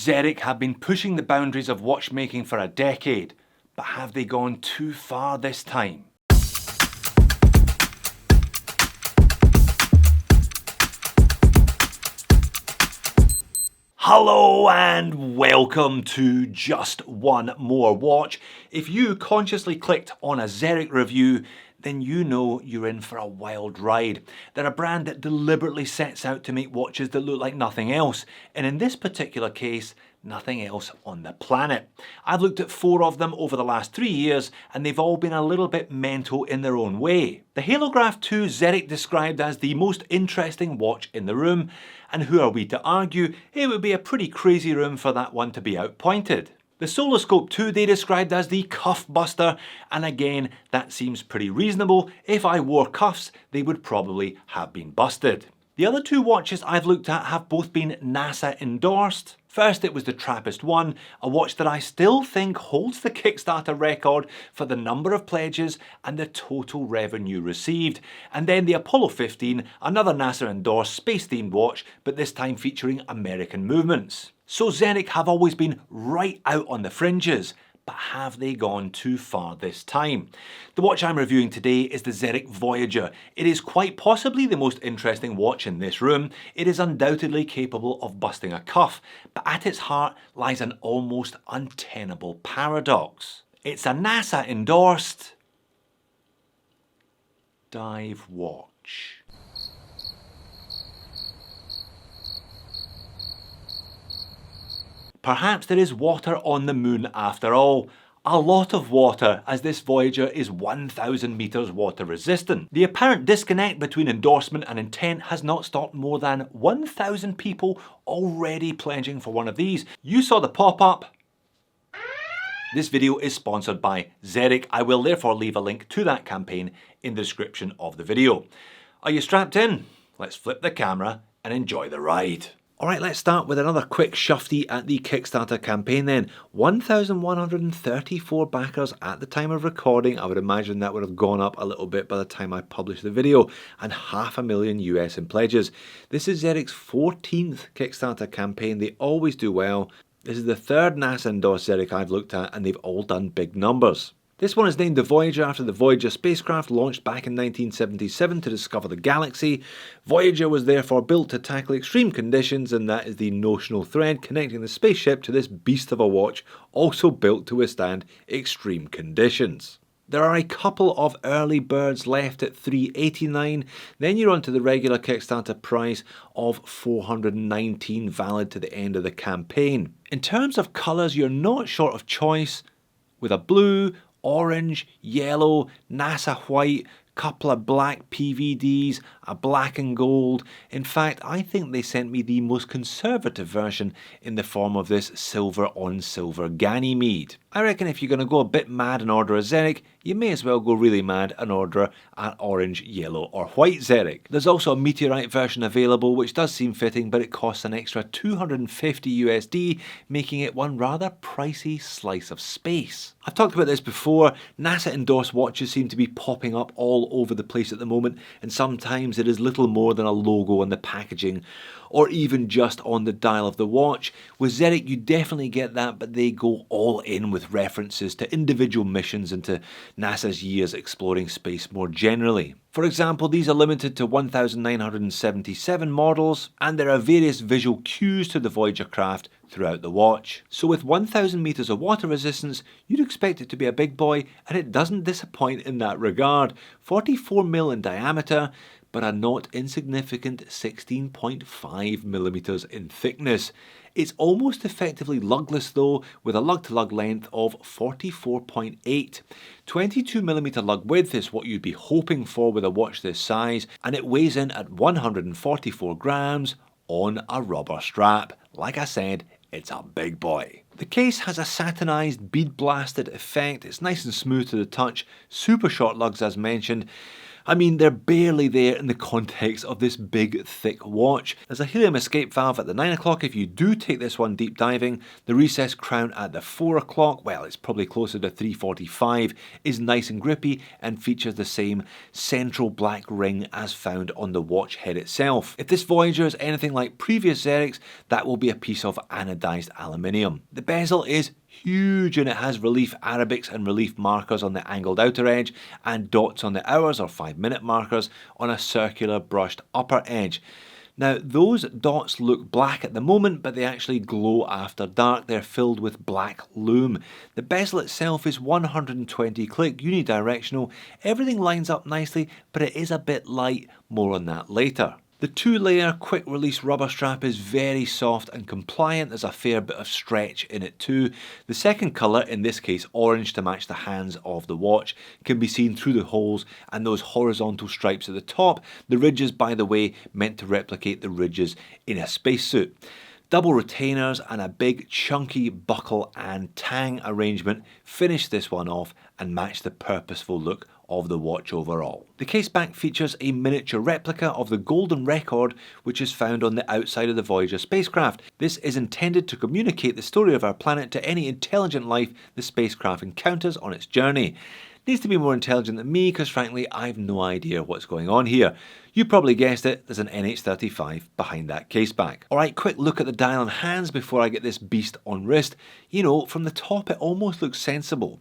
Zeric have been pushing the boundaries of watchmaking for a decade, but have they gone too far this time? Hello and welcome to Just One More Watch. If you consciously clicked on a Xeric review, then you know you're in for a wild ride. They're a brand that deliberately sets out to make watches that look like nothing else, and in this particular case, nothing else on the planet. I've looked at 4 of them over the last 3 years, and they've all been a little bit mental in their own way. The Halograph 2 Xeric described as the most interesting watch in the room, and who are we to argue? It would be a pretty crazy room for that one to be outpointed. The Solaroscope 2 they described as the cuff buster, and again that seems pretty reasonable. If I wore cuffs, they would probably have been busted. The other 2 watches I've looked at have both been NASA endorsed. First it was the TRAPPIST-1, a watch that I still think holds the Kickstarter record for the number of pledges and the total revenue received. And then the Apollo 15, another NASA endorsed space themed watch, but this time featuring American movements. So Xeric have always been right out on the fringes, but have they gone too far this time? The watch I'm reviewing today is the Xeric Voyager. It is quite possibly the most interesting watch in this room. It is undoubtedly capable of busting a cuff, but at its heart lies an almost untenable paradox. It's a NASA endorsed dive watch. Perhaps there is water on the moon after all. A lot of water, as this Voyager is 1,000 meters water resistant. The apparent disconnect between endorsement and intent has not stopped more than 1,000 people already pledging for one of these. You saw the pop-up. This video is sponsored by Xeric. I will therefore leave a link to that campaign in the description of the video. Are you strapped in? Let's flip the camera and enjoy the ride. Alright, let's start with another quick shufty at the Kickstarter campaign then. 1,134 backers at the time of recording. I would imagine that would have gone up a little bit by the time I published the video. And $500,000 US in pledges. This is Xeric's 14th Kickstarter campaign. They always do well. This is the 3rd NASA endorsed Xeric I've looked at, and they've all done big numbers. This one is named the Voyager after the Voyager spacecraft launched back in 1977 to discover the galaxy. Voyager was therefore built to tackle extreme conditions, and that is the notional thread connecting the spaceship to this beast of a watch, also built to withstand extreme conditions. There are a couple of early birds left at $389, then you're onto the regular Kickstarter price of $419, valid to the end of the campaign. In terms of colours, you're not short of choice, with a blue, orange, yellow, NASA white, couple of black PVDs, a black and gold. In fact, I think they sent me the most conservative version in the form of this silver on silver Ganymede. I reckon if you're going to go a bit mad and order a Xeric, you may as well go really mad and order an orange, yellow or white Xeric. There's also a meteorite version available which does seem fitting, but it costs an extra $250 USD, making it one rather pricey slice of space. I've talked about this before. NASA endorsed watches seem to be popping up all over the place at the moment, and sometimes it is little more than a logo on the packaging or even just on the dial of the watch. With Xeric you definitely get that, but they go all in with references to individual missions and to NASA's years exploring space more generally. For example, these are limited to 1,977 models, and there are various visual cues to the Voyager craft throughout the watch. So with 1,000 meters of water resistance, you'd expect it to be a big boy, and it doesn't disappoint in that regard. 44mm in diameter, but a not insignificant 16.5mm in thickness. It's almost effectively lugless though, with a lug-to-lug length of 44.8. 22mm lug width is what you'd be hoping for with a watch this size, and it weighs in at 144 grams on a rubber strap. Like I said, it's a big boy. The case has a satinized bead blasted effect. It's nice and smooth to the touch, super short lugs as mentioned. I mean, they're barely there in the context of this big, thick watch. There's a helium escape valve at the 9 o'clock if you do take this one deep diving. The recessed crown at the 4 o'clock, well, it's probably closer to 3:45, is nice and grippy and features the same central black ring as found on the watch head itself. If this Voyager is anything like previous Zerics, that will be a piece of anodized aluminium. The bezel is huge and it has relief Arabics and relief markers on the angled outer edge and dots on the hours or 5-minute markers on a circular brushed upper edge. Now those dots look black at the moment, but they actually glow after dark. They're filled with black lume. The bezel itself is 120 click, unidirectional. Everything lines up nicely, but it is a bit light. More on that later. The 2-layer quick release rubber strap is very soft and compliant. There's a fair bit of stretch in it too. The second colour, in this case orange to match the hands of the watch, can be seen through the holes and those horizontal stripes at the top. The ridges, by the way, meant to replicate the ridges in a spacesuit. Double retainers and a big chunky buckle and tang arrangement finish this one off and match the purposeful look of the watch overall. The case back features a miniature replica of the golden record which is found on the outside of the Voyager spacecraft. This is intended to communicate the story of our planet to any intelligent life the spacecraft encounters on its journey. Needs to be more intelligent than me because frankly I've no idea what's going on here. You probably guessed it, there's an NH35 behind that case back. Alright, quick look at the dial and hands before I get this beast on wrist. You know, from the top it almost looks sensible.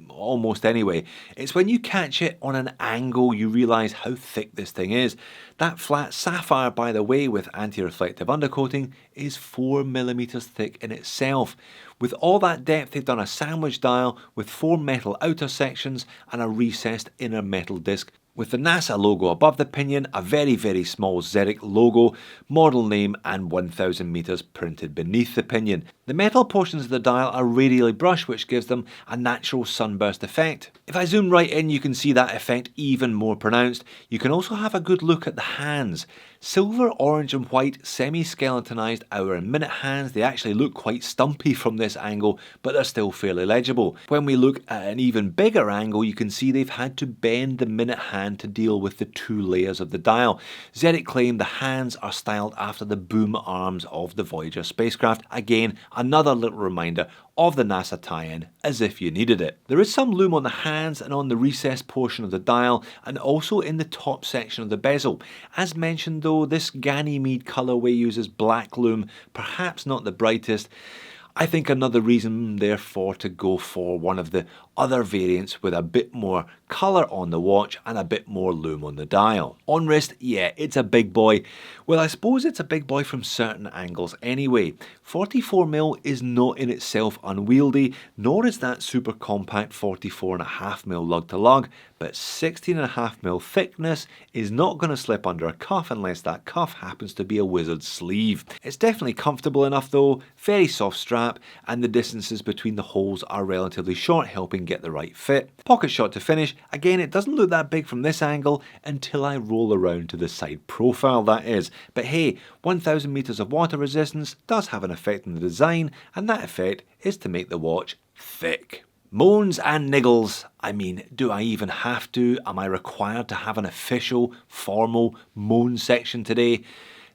Almost anyway. It's when you catch it on an angle you realise how thick this thing is. That flat sapphire, by the way, with anti-reflective undercoating is 4mm thick in itself. With all that depth they've done a sandwich dial with 4 metal outer sections and a recessed inner metal disc. With the NASA logo above the pinion, a very small Zeric logo, model name and 1000 meters printed beneath the pinion. The metal portions of the dial are radially brushed, which gives them a natural sunburst effect. If I zoom right in, you can see that effect even more pronounced. You can also have a good look at the hands. Silver, orange and white semi-skeletonized hour and minute hands. They actually look quite stumpy from this angle, but they're still fairly legible. When we look at an even bigger angle, you can see they've had to bend the minute hand to deal with the 2 layers of the dial. Zeric claimed the hands are styled after the boom arms of the Voyager spacecraft. Again, another little reminder of the NASA tie-in, as if you needed it. There is some lume on the hands and on the recessed portion of the dial, and also in the top section of the bezel. As mentioned though, this Ganymede colourway uses black lume, perhaps not the brightest. I think another reason therefore to go for one of the other variants with a bit more colour on the watch and a bit more lume on the dial. On wrist, yeah, it's a big boy. Well, I suppose it's a big boy from certain angles anyway. 44mm is not in itself unwieldy, nor is that super compact 44.5mm lug to lug, but 16.5mm thickness is not going to slip under a cuff unless that cuff happens to be a wizard sleeve. It's definitely comfortable enough though, very soft strap, and the distances between the holes are relatively short, helping get the right fit. Pocket shot to finish. Again, it doesn't look that big from this angle until I roll around to the side profile, that is. But hey, 1000 meters of water resistance does have an effect on the design, and that effect is to make the watch thick. Moans and niggles. I mean, do I even have to? Am I required to have an official, formal moan section today?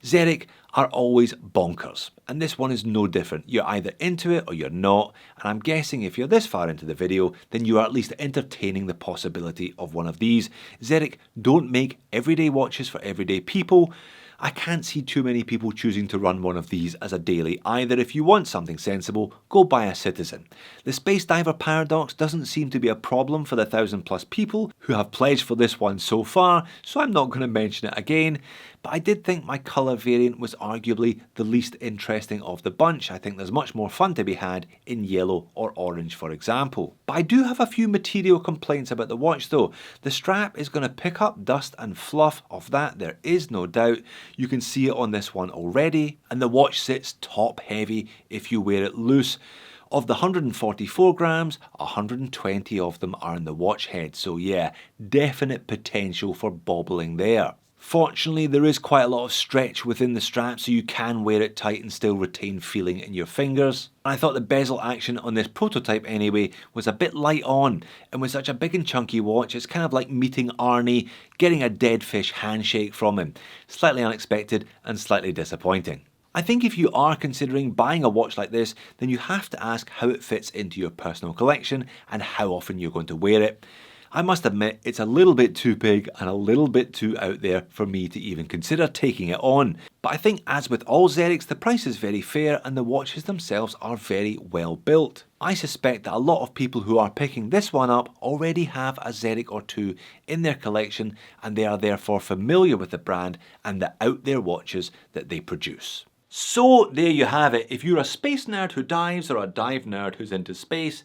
Zeric are always bonkers, and this one is no different. You're either into it or you're not, and I'm guessing if you're this far into the video, then you are at least entertaining the possibility of one of these. Zeric don't make everyday watches for everyday people. I can't see too many people choosing to run one of these as a daily either. If you want something sensible, go buy a Citizen. The space diver paradox doesn't seem to be a problem for the 1000+ people who have pledged for this one so far, so I'm not going to mention it again. But I did think my colour variant was arguably the least interesting of the bunch. I think there's much more fun to be had in yellow or orange, for example. But I do have a few material complaints about the watch though. The strap is going to pick up dust and fluff, of that there is no doubt. You can see it on this one already, and the watch sits top heavy if you wear it loose. Of the 144 grams, 120 of them are in the watch head, so yeah, definite potential for bobbling there. Fortunately, there is quite a lot of stretch within the strap, so you can wear it tight and still retain feeling in your fingers. I thought the bezel action on this prototype anyway was a bit light on, and with such a big and chunky watch, it's kind of like meeting Arnie, getting a dead fish handshake from him. Slightly unexpected and slightly disappointing. I think if you are considering buying a watch like this, then you have to ask how it fits into your personal collection and how often you're going to wear it. I must admit, it's a little bit too big and a little bit too out there for me to even consider taking it on. But I think, as with all Zerics, the price is very fair and the watches themselves are very well built. I suspect that a lot of people who are picking this one up already have a Zeric or two in their collection, and they are therefore familiar with the brand and the out there watches that they produce. So there you have it. If you're a space nerd who dives or a dive nerd who's into space,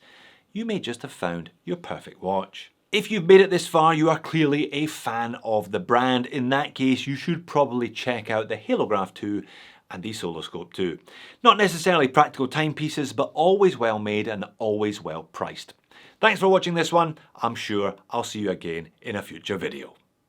you may just have found your perfect watch. If you've made it this far, you are clearly a fan of the brand. In that case, you should probably check out the Halograph 2 and the Soloscope 2. Not necessarily practical timepieces, but always well made and always well priced. Thanks for watching this one. I'm sure I'll see you again in a future video.